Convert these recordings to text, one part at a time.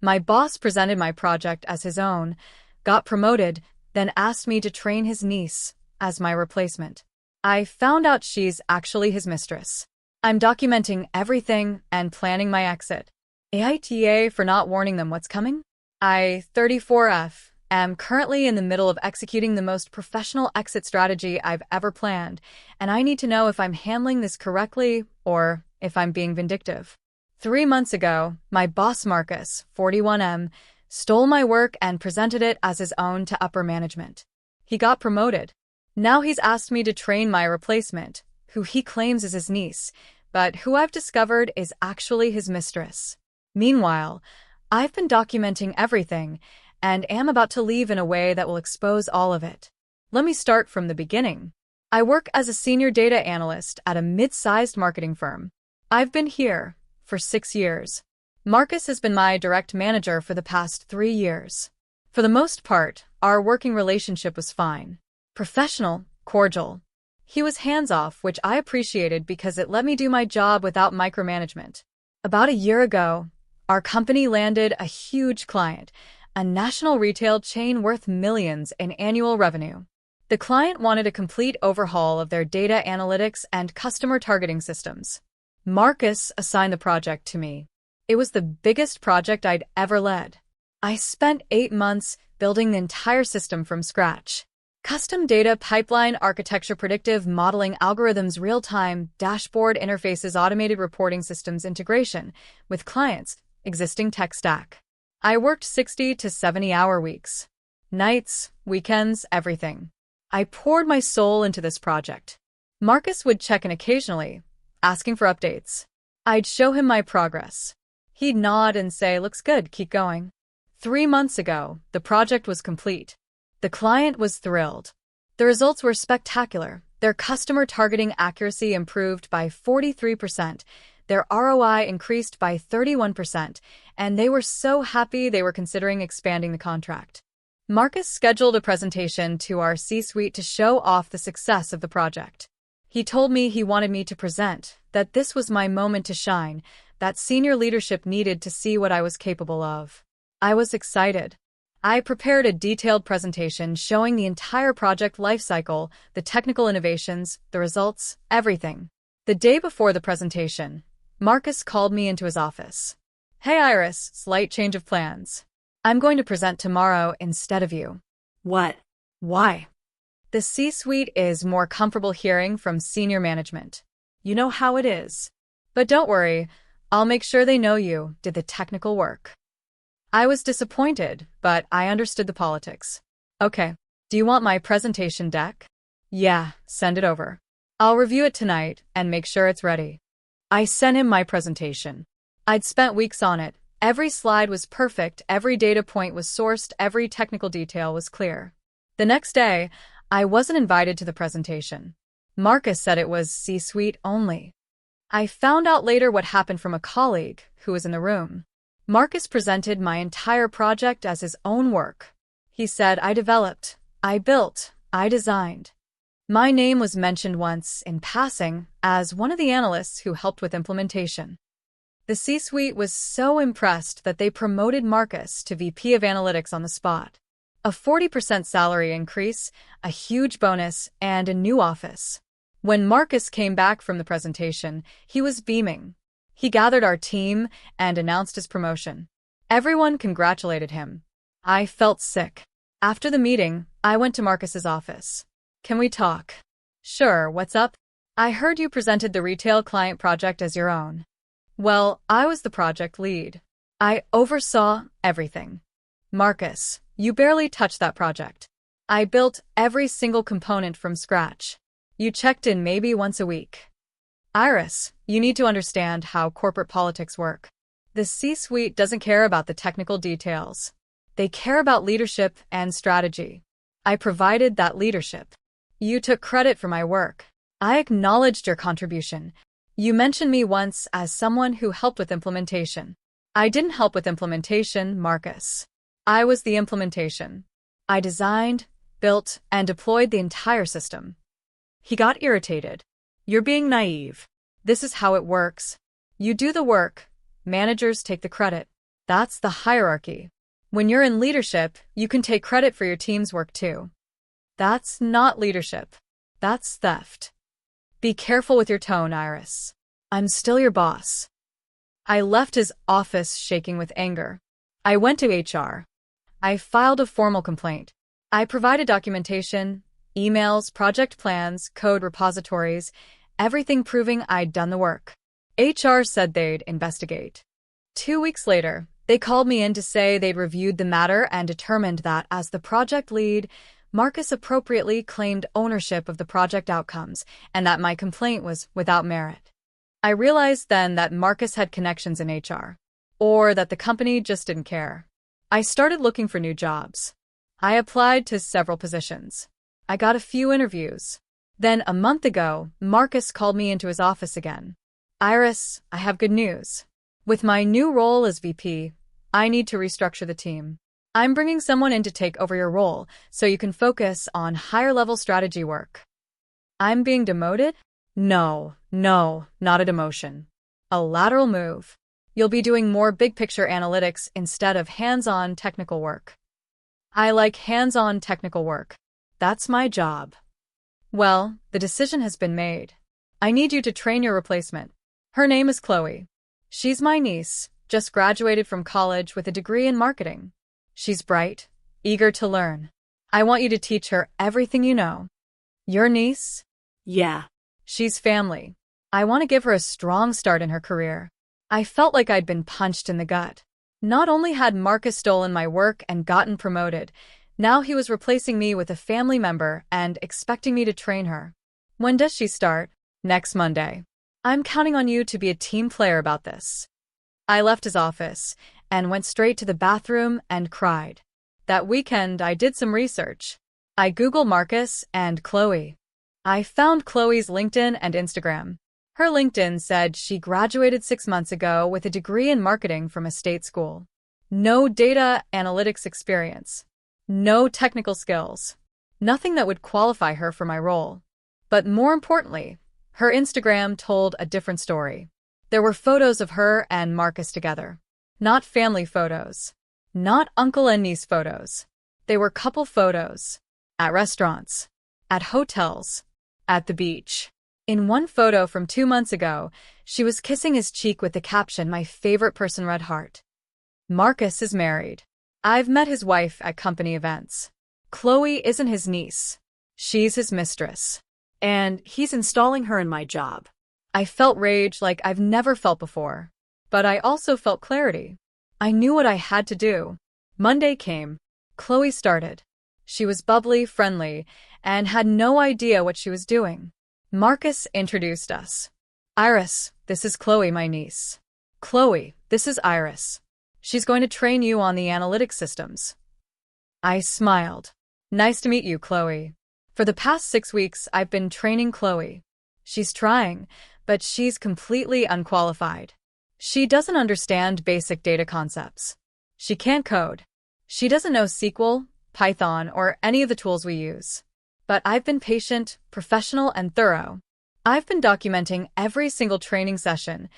My boss presented my project as his own, got promoted, then asked me to train his niece as my replacement. I found out she's actually his mistress. I'm documenting everything and planning my exit. AITA for not warning them what's coming? I, 34F, am currently in the middle of executing the most professional exit strategy I've ever planned, and I need to know if I'm handling this correctly or if I'm being vindictive. 3 months ago, my boss Marcus, 41M, stole my work and presented it as his own to upper management. He got promoted. Now he's asked me to train my replacement, who he claims is his niece, but who I've discovered is actually his mistress. Meanwhile, I've been documenting everything and am about to leave in a way that will expose all of it. Let me start from the beginning. I work as a senior data analyst at a mid-sized marketing firm. I've been here for 6 years. Marcus has been my direct manager for the past 3 years. For the most part, our working relationship was fine. Professional, cordial. He was hands-off, which I appreciated because it let me do my job without micromanagement. About a year ago, our company landed a huge client, a national retail chain worth millions in annual revenue. The client wanted a complete overhaul of their data analytics and customer targeting systems. Marcus assigned the project to me. It was the biggest project I'd ever led. I spent 8 months building the entire system from scratch. Custom data pipeline architecture, predictive modeling algorithms, real-time dashboard interfaces, automated reporting systems, integration with clients' existing tech stack. I worked 60 to 70-hour weeks. Nights, weekends, everything. I poured my soul into this project. Marcus would check in occasionally, asking for updates. I'd show him my progress. He'd nod and say, "Looks good, keep going." 3 months ago, the project was complete. The client was thrilled. The results were spectacular. Their customer targeting accuracy improved by 43%, their ROI increased by 31%, and they were so happy they were considering expanding the contract. Marcus scheduled a presentation to our C-suite to show off the success of the project. He told me he wanted me to present, that this was my moment to shine, that senior leadership needed to see what I was capable of. I was excited. I prepared a detailed presentation showing the entire project lifecycle, the technical innovations, the results, everything. The day before the presentation, Marcus called me into his office. "Hey Iris, slight change of plans. I'm going to present tomorrow instead of you." What? Why? The C-suite is more comfortable hearing from senior management. You know how it is. But don't worry, I'll make sure they know you did the technical work. I was disappointed, but I understood the politics. "Okay, do you want my presentation deck?" "Yeah, send it over. I'll review it tonight and make sure it's ready." I sent him my presentation. I'd spent weeks on it. Every slide was perfect, every data point was sourced, every technical detail was clear. The next day, I wasn't invited to the presentation. Marcus said it was C-suite only. I found out later what happened from a colleague who was in the room. Marcus presented my entire project as his own work. He said, "I developed, I built, I designed." My name was mentioned once in passing as one of the analysts who helped with implementation. The C-suite was so impressed that they promoted Marcus to VP of Analytics on the spot. A 40% salary increase, a huge bonus, and a new office. When Marcus came back from the presentation, he was beaming. He gathered our team and announced his promotion. Everyone congratulated him. I felt sick. After the meeting, I went to Marcus's office. "Can we talk?" "Sure, what's up?" "I heard you presented the retail client project as your own." "Well, I was the project lead. I oversaw everything." "Marcus, you barely touched that project. I built every single component from scratch. You checked in maybe once a week." "Iris, you need to understand how corporate politics work. The C-suite doesn't care about the technical details. They care about leadership and strategy. I provided that leadership. You took credit for my work. I acknowledged your contribution. You mentioned me once as someone who helped with implementation. I didn't help with implementation, Marcus. I was the implementation. I designed, built, and deployed the entire system." He got irritated. "You're being naive. This is how it works. You do the work. Managers take the credit." That's the hierarchy. When you're in leadership, you can take credit for your team's work too. That's not leadership. That's theft. Be careful with your tone, Iris. I'm still your boss. I left his office shaking with anger. I went to HR. I filed a formal complaint. I provided documentation, emails, project plans, code repositories, everything proving I'd done the work. HR said they'd investigate. 2 weeks later, they called me in to say they'd reviewed the matter and determined that, as the project lead, Marcus appropriately claimed ownership of the project outcomes and that my complaint was without merit. I realized then that Marcus had connections in HR, or that the company just didn't care. I started looking for new jobs. I applied to several positions. I got a few interviews. Then, a month ago, Marcus called me into his office again. Iris, I have good news. With my new role as VP, I need to restructure the team. I'm bringing someone in to take over your role so you can focus on higher-level strategy work. I'm being demoted? No, not a demotion. A lateral move. You'll be doing more big-picture analytics instead of hands-on technical work. I like hands-on technical work. That's my job. Well, the decision has been made. I need you to train your replacement. Her name is Chloe. She's my niece, just graduated from college with a degree in marketing. She's bright, eager to learn. I want you to teach her everything you know. Your niece? Yeah. She's family. I want to give her a strong start in her career. I felt like I'd been punched in the gut. Not only had Marcus stolen my work and gotten promoted, now he was replacing me with a family member and expecting me to train her. When does she start? Next Monday. I'm counting on you to be a team player about this. I left his office and went straight to the bathroom and cried. That weekend, I did some research. I Googled Marcus and Chloe. I found Chloe's LinkedIn and Instagram. Her LinkedIn said she graduated 6 months ago with a degree in marketing from a state school. No data analytics experience. No technical skills. Nothing that would qualify her for my role. But more importantly, her Instagram told a different story. There were photos of her and Marcus together. Not family photos. Not uncle and niece photos. They were couple photos. At restaurants. At hotels. At the beach. In one photo from 2 months ago, she was kissing his cheek with the caption, "My favorite person, red heart." Marcus is married. I've met his wife at company events. Chloe isn't his niece. She's his mistress. And he's installing her in my job. I felt rage like I've never felt before. But I also felt clarity. I knew what I had to do. Monday came. Chloe started. She was bubbly, friendly, and had no idea what she was doing. Marcus introduced us. Iris, this is Chloe, my niece. Chloe, this is Iris. She's going to train you on the analytics systems. I smiled. Nice to meet you, Chloe. For the past 6 weeks, I've been training Chloe. She's trying, but she's completely unqualified. She doesn't understand basic data concepts. She can't code. She doesn't know SQL, Python, or any of the tools we use. But I've been patient, professional, and thorough. I've been documenting every single training session,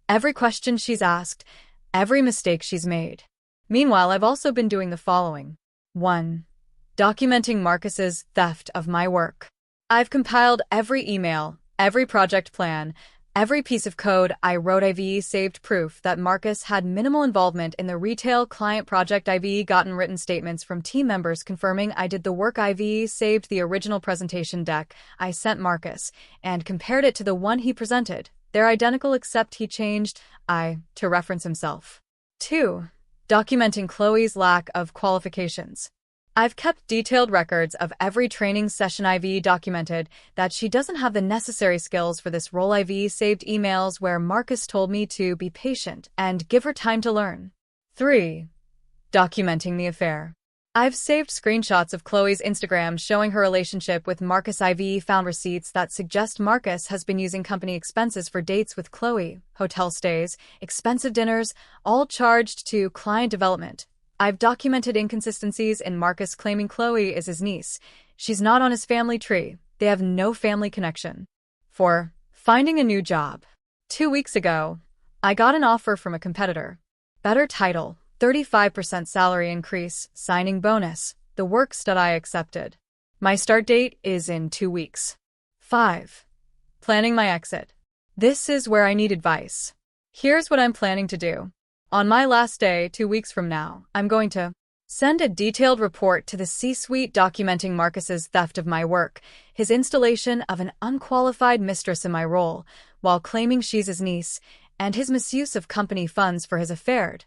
every question she's asked, every mistake she's made. Meanwhile, I've also been doing the following. 1. Documenting Marcus's theft of my work. I've compiled every email, every project plan, every piece of code I wrote. I've saved proof that Marcus had minimal involvement in the retail client project. I've gotten written statements from team members confirming I did the work. I've saved the original presentation deck I sent Marcus and compared it to the one he presented. They're identical except he changed I to reference himself. 2. Documenting Chloe's lack of qualifications. I've kept detailed records of every training session. I've documented that she doesn't have the necessary skills for this role. I've saved emails where Marcus told me to be patient and give her time to learn. 3. Documenting the affair. I've saved screenshots of Chloe's Instagram showing her relationship with Marcus. I've found receipts that suggest Marcus has been using company expenses for dates with Chloe, hotel stays, expensive dinners, all charged to client development. I've documented inconsistencies in Marcus claiming Chloe is his niece. She's not on his family tree. They have no family connection. 4. Finding a new job. 2 weeks ago, I got an offer from a competitor. Better title, 35% salary increase, signing bonus, the works that I accepted. My start date is in 2 weeks. 5. Planning my exit. This is where I need advice. Here's what I'm planning to do. On my last day, 2 weeks from now, I'm going to send a detailed report to the C-suite documenting Marcus's theft of my work, his installation of an unqualified mistress in my role, while claiming she's his niece, and his misuse of company funds for his affair.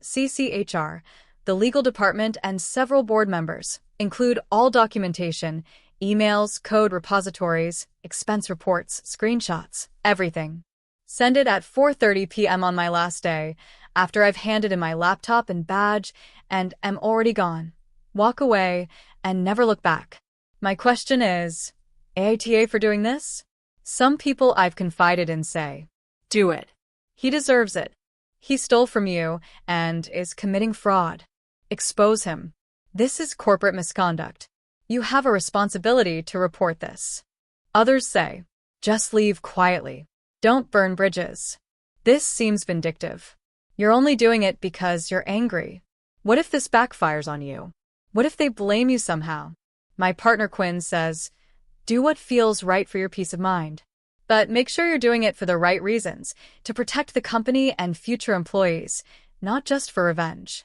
CCHR, the legal department, and several board members include all documentation, emails, code repositories, expense reports, screenshots, everything. Send it at 4:30 p.m. on my last day, after I've handed in my laptop and badge and am already gone. Walk away and never look back. My question is, AITA for doing this? Some people I've confided in say, Do it. he deserves it. He stole from you and is committing fraud. Expose him. This is corporate misconduct. You have a responsibility to report this. Others say, just leave quietly. Don't burn bridges. This seems vindictive. You're only doing it because you're angry. What if this backfires on you? What if they blame you somehow? My partner Quinn says, do what feels right for your peace of mind. But make sure you're doing it for the right reasons, to protect the company and future employees, not just for revenge.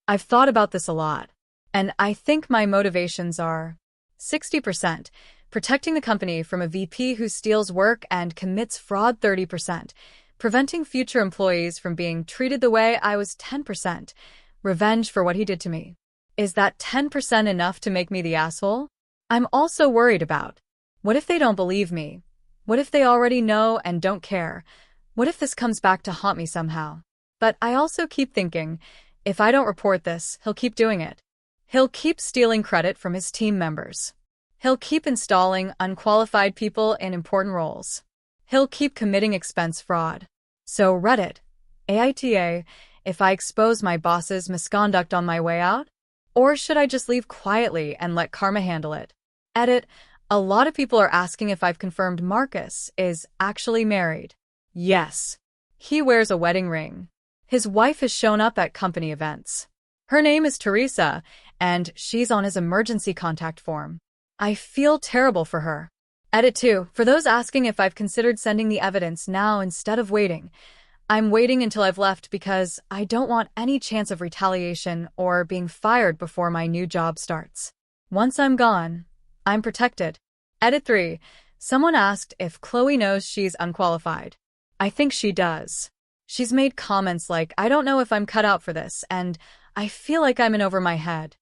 I've thought about this a lot, and I think my motivations are 60%, protecting the company from a VP who steals work and commits fraud 30%, preventing future employees from being treated the way I was 10%, revenge for what he did to me. Is that 10% enough to make me the asshole? I'm also worried about, what if they don't believe me? What if they already know and don't care? What if this comes back to haunt me somehow? But I also keep thinking, if I don't report this, he'll keep doing it. He'll keep stealing credit from his team members. He'll keep installing unqualified people in important roles. He'll keep committing expense fraud. So Reddit, AITA, if I expose my boss's misconduct on my way out? Or should I just leave quietly and let karma handle it? Edit, a lot of people are asking if I've confirmed Marcus is actually married. Yes. He wears a wedding ring. His wife has shown up at company events. Her name is Teresa, and she's on his emergency contact form. I feel terrible for her. Edit 2. For those asking if I've considered sending the evidence now instead of waiting, I'm waiting until I've left because I don't want any chance of retaliation or being fired before my new job starts. Once I'm gone, I'm protected. Edit 3. Someone asked if Chloe knows she's unqualified. I think she does. She's made comments like, I don't know if I'm cut out for this, and I feel like I'm in over my head.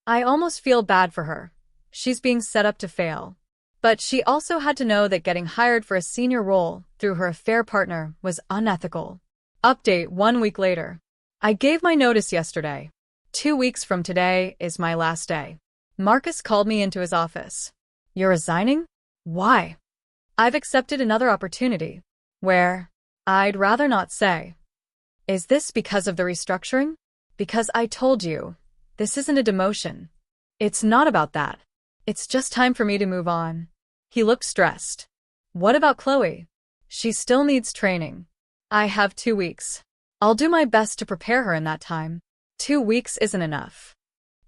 I almost feel bad for her. She's being set up to fail. But she also had to know that getting hired for a senior role through her affair partner was unethical. Update 1 week later. I gave my notice yesterday. 2 weeks from today is my last day. Marcus called me into his office. You're resigning? Why? I've accepted another opportunity. Where? I'd rather not say. Is this because of the restructuring? Because I told you, this isn't a demotion. It's not about that. It's just time for me to move on. He looked stressed. What about Chloe? She still needs training. I have 2 weeks. I'll do my best to prepare her in that time. 2 weeks isn't enough.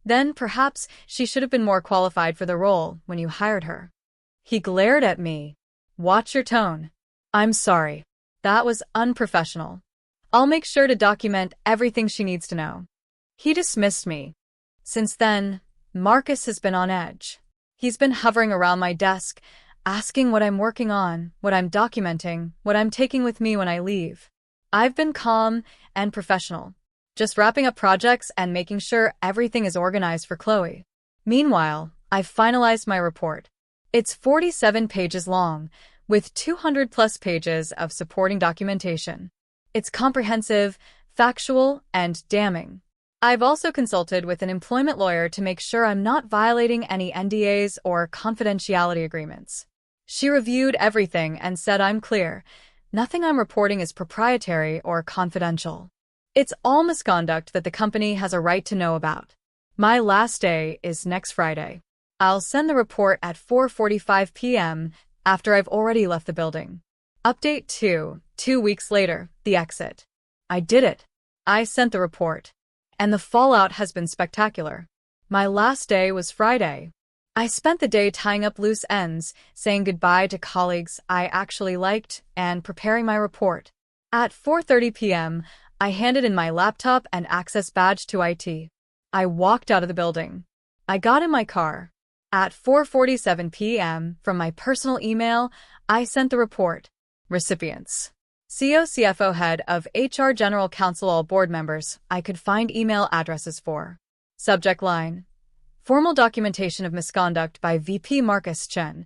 Then perhaps she should have been more qualified for the role when you hired her. He glared at me. Watch your tone. I'm sorry. That was unprofessional. I'll make sure to document everything she needs to know. He dismissed me. Since then, Marcus has been on edge. He's been hovering around my desk, asking what I'm working on, what I'm documenting, what I'm taking with me when I leave. I've been calm and professional, just wrapping up projects and making sure everything is organized for Chloe. Meanwhile, I've finalized my report. It's 47 pages long, with 200+ pages of supporting documentation. It's comprehensive, factual, and damning. I've also consulted with an employment lawyer to make sure I'm not violating any NDAs or confidentiality agreements. She reviewed everything and said I'm clear. Nothing I'm reporting is proprietary or confidential. It's all misconduct that the company has a right to know about. My last day is next Friday. I'll send the report at 4:45 p.m. after I've already left the building. Update 2. 2 weeks later, the exit. I did it. I sent the report. and the fallout has been spectacular. My last day was Friday. I spent the day tying up loose ends, saying goodbye to colleagues I actually liked, and preparing my report. At 4:30 p.m., I handed in my laptop and access badge to IT. I walked out of the building. I got in my car. At 4:47 p.m., from my personal email, I sent the report. Recipients: CEO, CFO, head of HR, general counsel, all board members I could find email addresses for. Subject line: formal documentation of misconduct by VP Marcus Chen,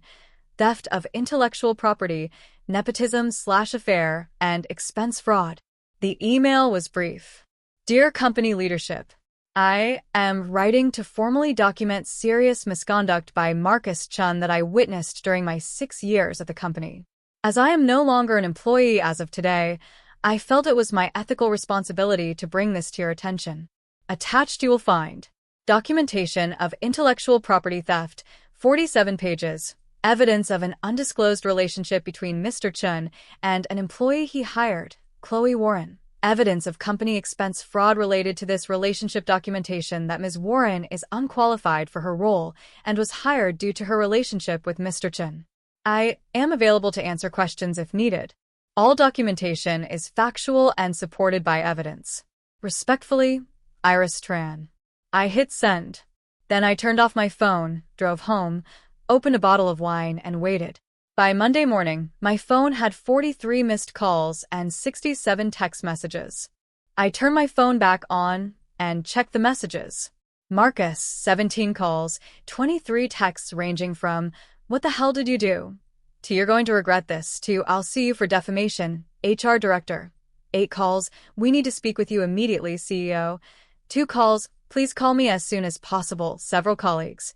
theft of intellectual property, nepotism/affair, and expense fraud. The email was brief. Dear company leadership, I am writing to formally document serious misconduct by Marcus Chen that I witnessed during my 6 years at the company. As I am no longer an employee as of today, I felt it was my ethical responsibility to bring this to your attention. Attached you will find documentation of intellectual property theft, 47 pages, evidence of an undisclosed relationship between Mr. Chen and an employee he hired, Chloe Warren. Evidence of company expense fraud related to this relationship, documentation that Ms. Warren is unqualified for her role and was hired due to her relationship with Mr. Chen. I am available to answer questions if needed. All documentation is factual and supported by evidence. Respectfully, Iris Tran. I hit send. Then I turned off my phone, drove home, opened a bottle of wine, and waited. By Monday morning, my phone had 43 missed calls and 67 text messages. I turned my phone back on and checked the messages. Marcus, 17 calls, 23 texts ranging from, "What the hell did you do?" to "You're going to regret this," to "I'll see you for defamation, HR director." 8 calls, "We need to speak with you immediately, CEO." 2 calls, "Please call me as soon as possible," several colleagues.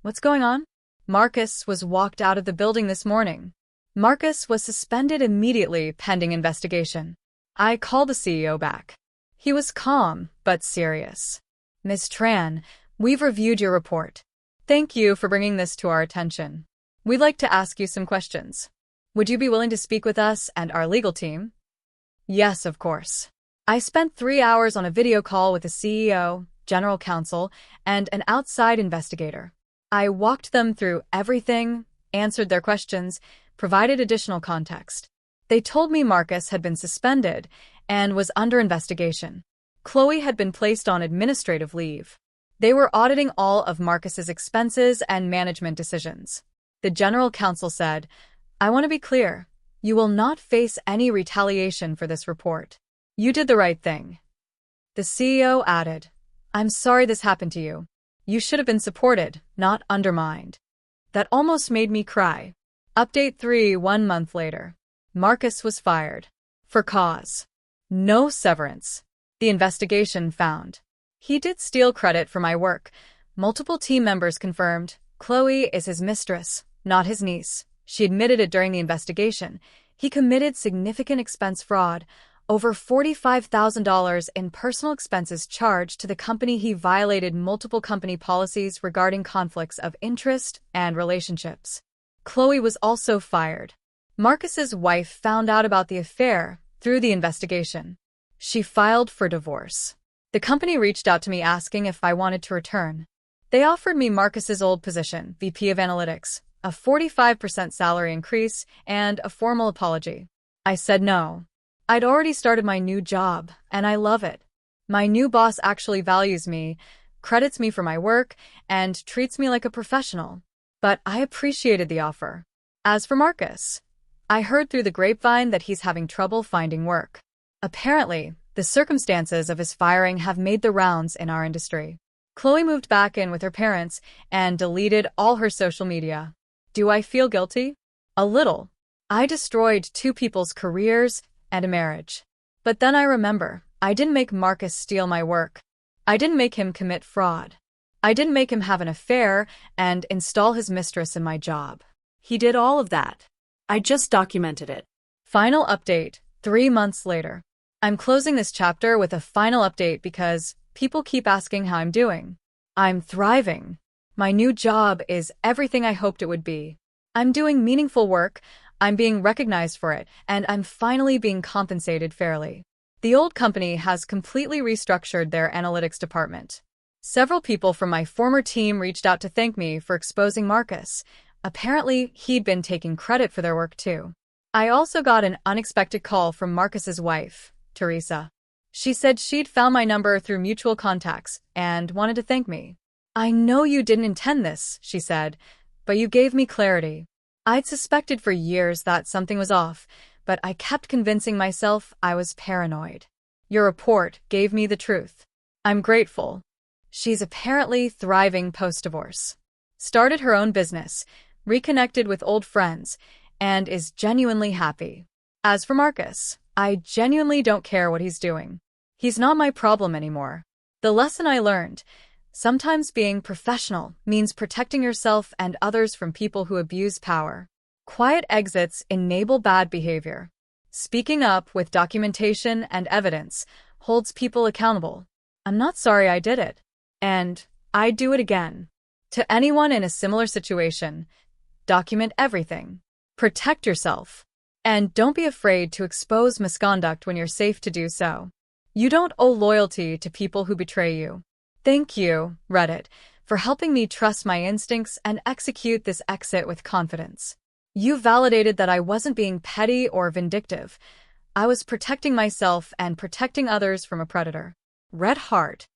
What's going on? Marcus was walked out of the building this morning. Marcus was suspended immediately pending investigation. I called the CEO back. He was calm, but serious. "Ms. Tran, we've reviewed your report. Thank you for bringing this to our attention. We'd like to ask you some questions. Would you be willing to speak with us and our legal team?" Yes, of course. I spent 3 hours on a video call with the CEO, general counsel, and an outside investigator. I walked them through everything, answered their questions, provided additional context. They told me Marcus had been suspended and was under investigation. Chloe had been placed on administrative leave. They were auditing all of Marcus's expenses and management decisions. The general counsel said, "I want to be clear. You will not face any retaliation for this report. You did the right thing." The CEO added, "I'm sorry this happened to you. You should have been supported, not undermined." That almost made me cry. Update 3: 1 month later. Marcus was fired. For cause: no severance. The investigation found he did steal credit for my work. Multiple team members confirmed Chloe is his mistress, not his niece. She admitted it during the investigation. He committed significant expense fraud, over $45,000 in personal expenses charged to the company. He violated multiple company policies regarding conflicts of interest and relationships. Chloe was also fired. Marcus's wife found out about the affair through the investigation. She filed for divorce. The company reached out to me asking if I wanted to return. They offered me Marcus's old position, VP of Analytics, a 45% salary increase, and a formal apology. I said no. I'd already started my new job, and I love it. My new boss actually values me, credits me for my work, and treats me like a professional. But I appreciated the offer. As for Marcus, I heard through the grapevine that he's having trouble finding work. Apparently, the circumstances of his firing have made the rounds in our industry. Chloe moved back in with her parents and deleted all her social media. Do I feel guilty? A little. I destroyed 2 people's careers and a marriage. But then I remember, I didn't make Marcus steal my work. I didn't make him commit fraud. I didn't make him have an affair and install his mistress in my job. He did all of that. I just documented it. Final update, 3 months later. I'm closing this chapter with a final update because people keep asking how I'm doing. I'm thriving. My new job is everything I hoped it would be. I'm doing meaningful work, I'm being recognized for it, and I'm finally being compensated fairly. The old company has completely restructured their analytics department. Several people from my former team reached out to thank me for exposing Marcus. Apparently, he'd been taking credit for their work too. I also got an unexpected call from Marcus's wife, Teresa. She said she'd found my number through mutual contacts and wanted to thank me. "I know you didn't intend this," she said, "but you gave me clarity. I'd suspected for years that something was off, but I kept convincing myself I was paranoid. Your report gave me the truth. I'm grateful." She's apparently thriving post-divorce. Started her own business, reconnected with old friends, and is genuinely happy. As for Marcus, I genuinely don't care what he's doing. He's not my problem anymore. The lesson I learned: sometimes being professional means protecting yourself and others from people who abuse power. Quiet exits enable bad behavior. Speaking up with documentation and evidence holds people accountable. I'm not sorry I did it. And I'd do it again. To anyone in a similar situation, document everything. Protect yourself. And don't be afraid to expose misconduct when you're safe to do so. You don't owe loyalty to people who betray you. Thank you, Reddit, for helping me trust my instincts and execute this exit with confidence. You validated that I wasn't being petty or vindictive. I was protecting myself and protecting others from a predator. Red Heart.